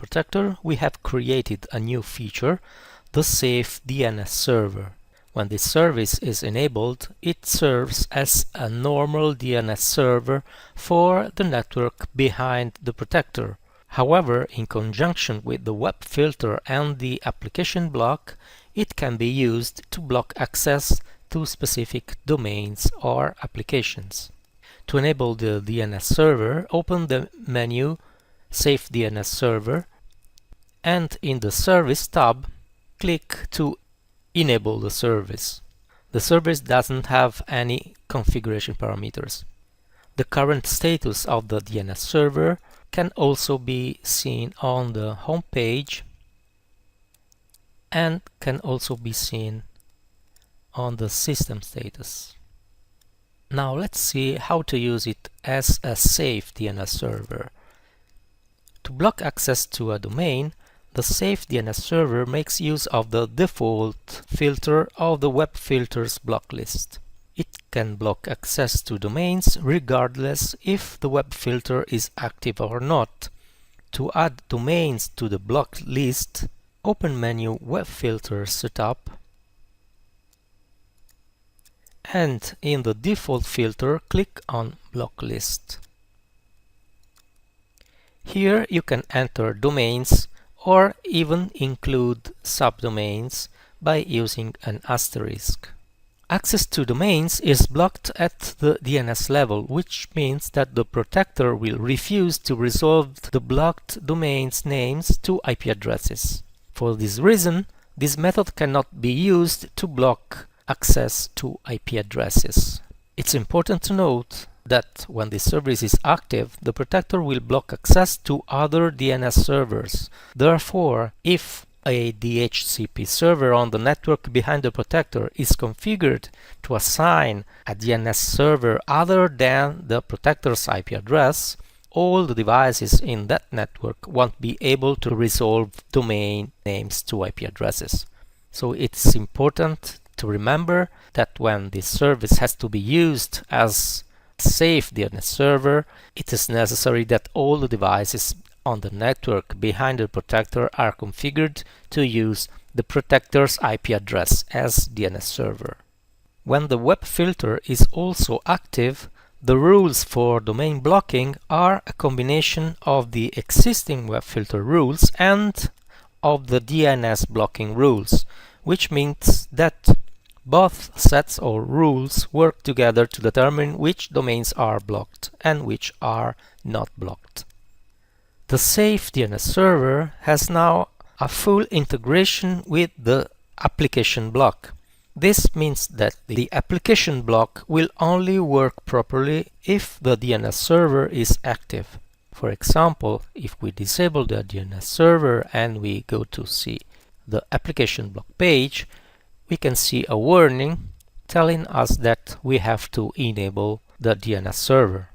protector, we have created a new feature, the Safe DNS Server. When this service is enabled, it serves as a normal DNS server for the network behind the protector. However, in conjunction with the web filter and the application block, it can be used to block access to specific domains or applications. To enable the DNS server, open the menu Safe DNS Server and in the Service tab, click to enable the service. The service doesn't have any configuration parameters. The current status of the DNS server can also be seen on the home page and can also be seen on the system status. Now let's see how to use it as a safe DNS server. To block access to a domain, the Safe DNS Server makes use of the default filter of the web filters block list. It can block access to domains regardless if the web filter is active or not. To add domains to the block list, open menu Web Filter Setup and in the default filter click on Block List. Here you can enter domains or even include subdomains by using an asterisk. Access to domains is blocked at the DNS level, which means that the protector will refuse to resolve the blocked domains names to IP addresses. For this reason, this method cannot be used to block access to IP addresses. It's important to note that when the service is active, the protector will block access to other DNS servers. Therefore, if a DHCP server on the network behind the protector is configured to assign a DNS server other than the protector's IP address, all the devices in that network won't be able to resolve domain names to IP addresses. So it's important to remember that when this service has to be used as safe DNS server, it is necessary that all the devices on the network behind the protector are configured to use the protector's IP address as DNS server. When the web filter is also active, the rules for domain blocking are a combination of the existing web filter rules and of the DNS blocking rules, which means that both sets or rules work together to determine which domains are blocked and which are not blocked. The Safe DNS Server has now a full integration with the application block. This means that the application block will only work properly if the DNS server is active. For example, if we disable the DNS server and we go to see the application block page, we can see a warning telling us that we have to enable the DNS server.